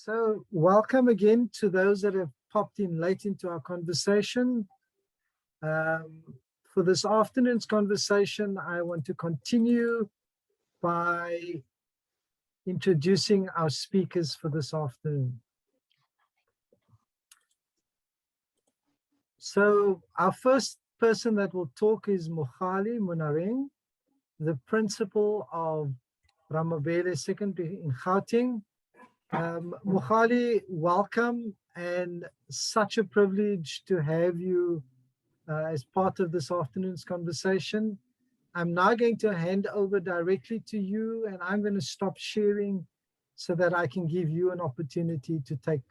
So welcome again to those that have popped in late into our conversation. For this afternoon's conversation, I want to continue by introducing our speakers for this afternoon. So our first person that will talk is Mogale Monareng, the principal of Ramabele Secondary in Gauteng. Mogale, welcome, and such a privilege to have you as part of this afternoon's conversation. I'm now going to hand over directly to you, and I'm going to stop sharing so that I can give you an opportunity to take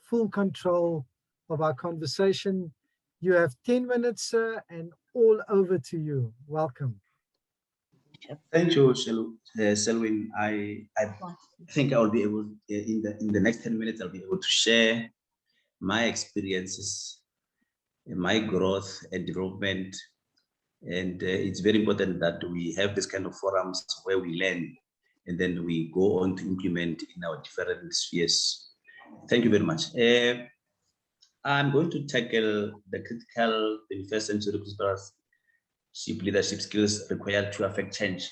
full control of our conversation. You have 10 minutes, sir, and all over to you. Welcome. Thank you, Selwyn. I think I will be able, in the next 10 minutes, I'll be able to share my experiences, my growth and development. And it's very important that we have this kind of forums where we learn and then we go on to implement in our different spheres. Thank you very much. I'm going to tackle the critical 21st century leadership skills required to affect change.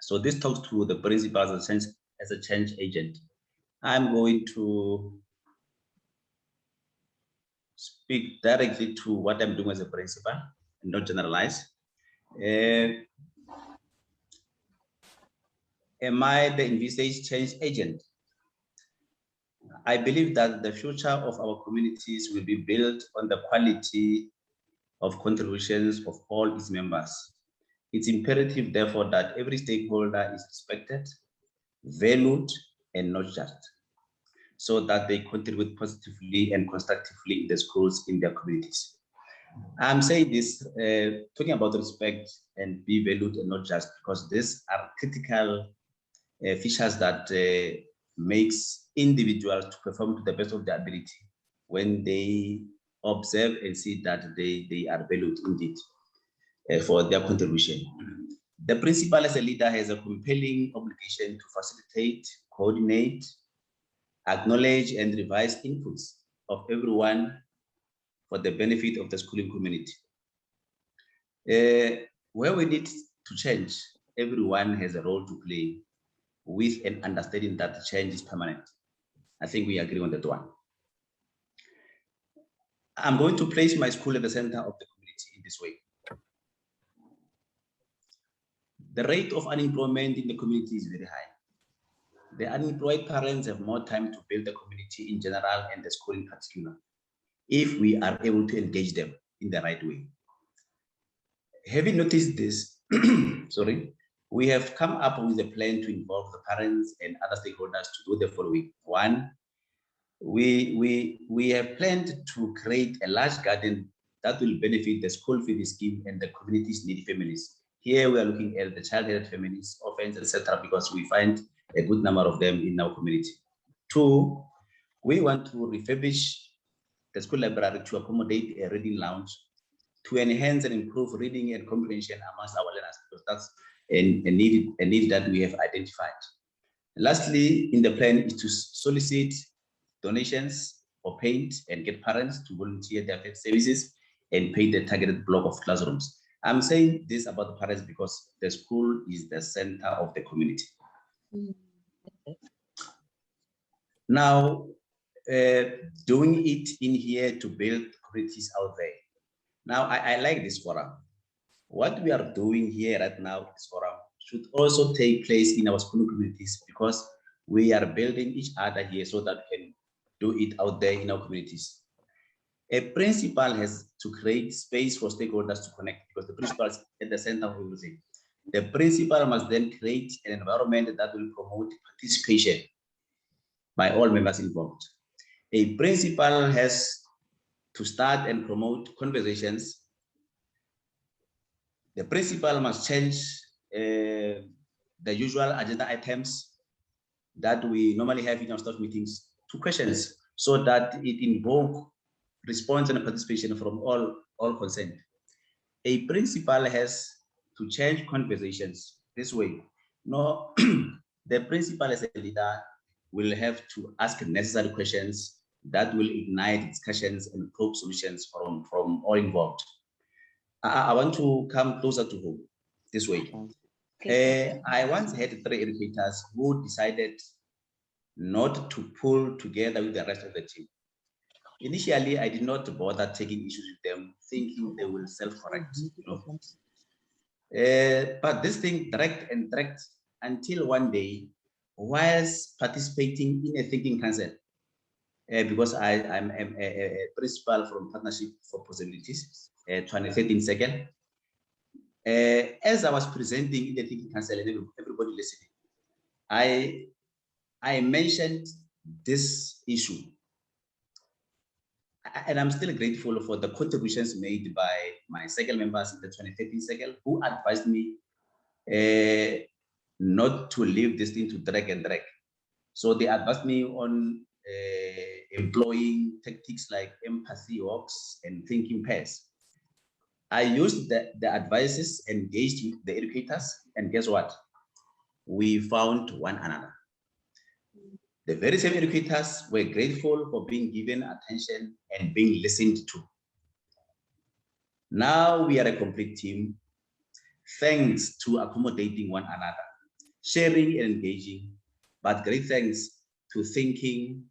So this talks to the principles as a change agent. I'm going to speak directly to what I'm doing as a principal and not generalize. Am I the envisaged change agent? I believe that the future of our communities will be built on the quality of contributions of all its members. It's imperative, therefore, that every stakeholder is respected, valued, and nurtured, so that they contribute positively and constructively in the schools in their communities. I'm saying this, talking about respect and be valued and not just, because these are critical features that makes individuals to perform to the best of their ability when they observe and see that they are valued indeed for their contribution. The principal as a leader has a compelling obligation to facilitate, coordinate, acknowledge, and revise inputs of everyone for the benefit of the schooling community. Where we need to change, everyone has a role to play with an understanding that change is permanent. I think we agree on that one. I'm going to place my school at the center of the community in this way. The rate of unemployment in the community is very high. The unemployed parents have more time to build the community in general and the school in particular, if we are able to engage them in the right way. Having noticed this, we have come up with a plan to involve the parents and other stakeholders to do the following. One, we have planned to create a large garden that will benefit the school feeding scheme and the community's needy families. Here we are looking at the child-headed families, orphans, etc., because we find a good number of them in our community. Two, we want to refurbish the school library to accommodate a reading lounge to enhance and improve reading and comprehension amongst our learners, because that's a need that we have identified. Lastly, in the plan is to solicit donations for paint and get parents to volunteer their services and paint the targeted block of classrooms. I'm saying this about the parents because the school is the center of the community. Now, doing it in here to build communities out there. Now, I like this forum. What we are doing here right now, this forum, should also take place in our school communities because we are building each other here so that we can do it out there in our communities. A principal has to create space for stakeholders to connect because the principal is at the center of everything. The principal must then create an environment that will promote participation by all members involved. A principal has to start and promote conversations. The principal must change the usual agenda items that we normally have in our staff meetings to questions so that it invokes response and participation from all concerned. A principal has to change conversations this way. No, the principal as a leader will have to ask necessary questions that will ignite discussions and probe solutions from all involved. I want to come closer to home this way. I once had 3 educators who decided not to pull together with the rest of the team. Initially, I did not bother taking issues with them, thinking they will self-correct. But this thing dragged and dragged until one day, whilst participating in a thinking council, because I'm a principal from Partnership for Possibilities, 2013 second. As I was presenting in the thinking council and everybody listening, I mentioned this issue. And I'm still grateful for the contributions made by my cycle members in the 2013 cycle who advised me not to leave this thing to drag and drag. So they advised me on employing tactics like empathy walks and thinking pairs. I used the advices, engaged with the educators, and guess what? We found one another. The very same educators were grateful for being given attention and being listened to. Now we are a complete team, thanks to accommodating one another, sharing and engaging, but great thanks to thinking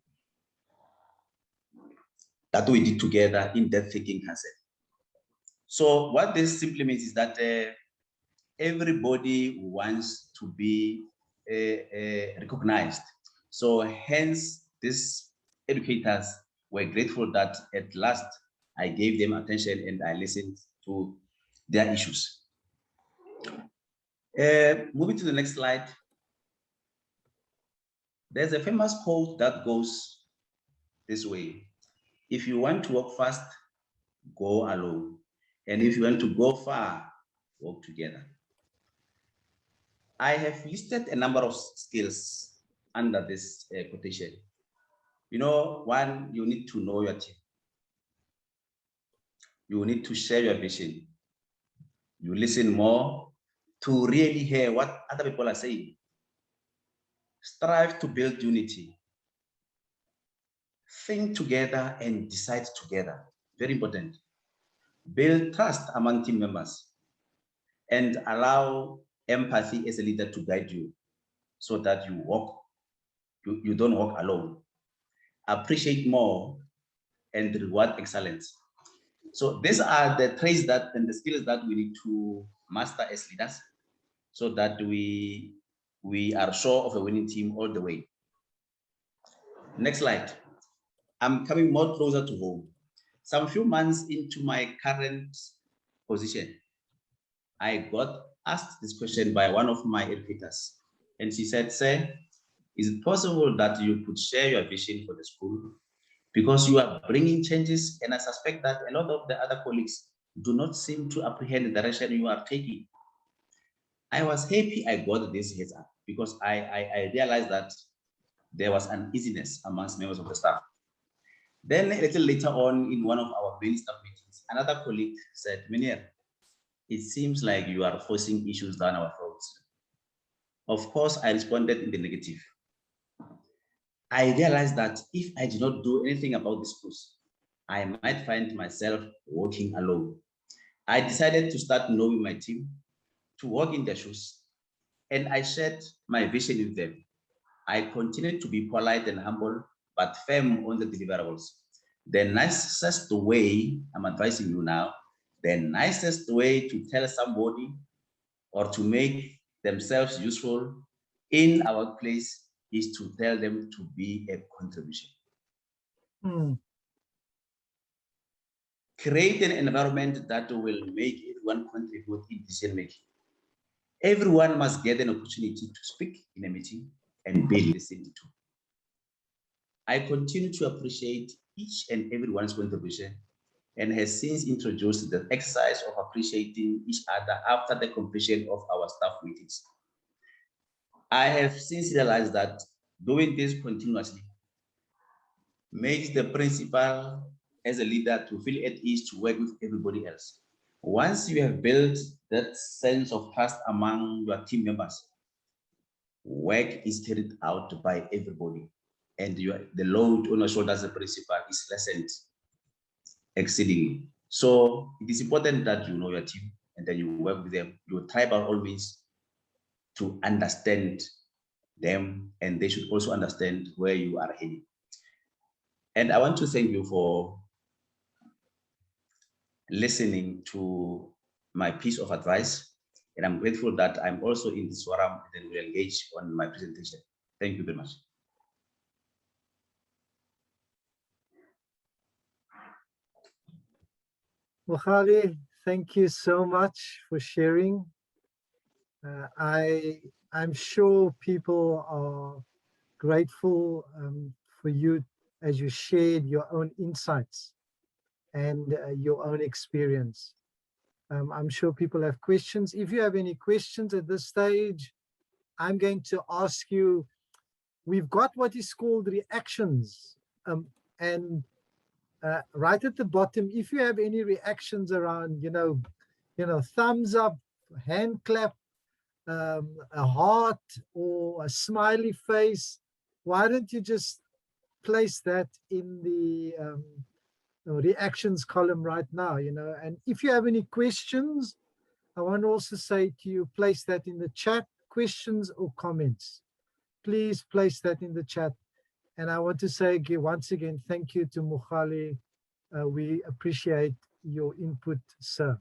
that we did together in that thinking council. So what this simply means is that everybody wants to be recognized. So hence these educators were grateful that at last I gave them attention and I listened to their issues. Moving to the next slide. There's a famous quote that goes this way. If you want to walk fast, go alone. And if you want to go far, walk together. I have listed a number of skills under this quotation. You know, one, you need to know your team. You need to share your vision. You listen more to really hear what other people are saying. Strive to build unity. Think together and decide together. Very important. Build trust among team members and allow empathy as a leader to guide you so that you don't walk alone. Appreciate more and reward excellence. So these are the traits that and the skills that we need to master as leaders so that we are sure of a winning team all the way. Next slide. I'm coming more closer to home. Some few months into my current position, I got asked this question by one of my educators. And she said, "Sir, is it possible that you could share your vision for the school? Because you are bringing changes, and I suspect that a lot of the other colleagues do not seem to apprehend the direction you are taking." I was happy I got this heads up because I realized that there was uneasiness amongst members of the staff. Then a little later on in one of our main staff meetings, another colleague said, "Menier, it seems like you are forcing issues down our throats." Of course, I responded in the negative. I realized that if I did not do anything about this course, I might find myself working alone. I decided to start knowing my team, to walk in their shoes, and I shared my vision with them. I continued to be polite and humble, but firm on the deliverables. The nicest way, I'm advising you now, the nicest way to tell somebody or to make themselves useful in our workplace is to tell them to be a contribution. Create an environment that will make everyone contribute in decision making. Everyone must get an opportunity to speak in a meeting and be listened to. I continue to appreciate each and everyone's contribution and has since introduced the exercise of appreciating each other after the completion of our staff meetings. I have since realized that doing this continuously makes the principal as a leader to feel at ease to work with everybody else. Once you have built that sense of trust among your team members, work is carried out by everybody. and the load on your shoulders as a principal is lessened exceedingly. So it is important that you know your team and then you work with them. You try by always to understand them, and they should also understand where you are heading. And I want to thank you for listening to my piece of advice. And I'm grateful that I'm also in this forum and will engage on my presentation. Thank you very much. Mogale, thank you so much for sharing. I'm sure people are grateful for you as you shared your own insights and your own experience. I'm sure people have questions. If you have any questions at this stage, I'm going to ask you, we've got what is called reactions. And right at the bottom, if you have any reactions around, thumbs up, hand clap, a heart or a smiley face, why don't you just place that in the reactions column right now, and if you have any questions, I want to also say to you, place that in the chat, questions or comments. Please place that in the chat. And I want to say once again, thank you to Mogale. We appreciate your input, sir.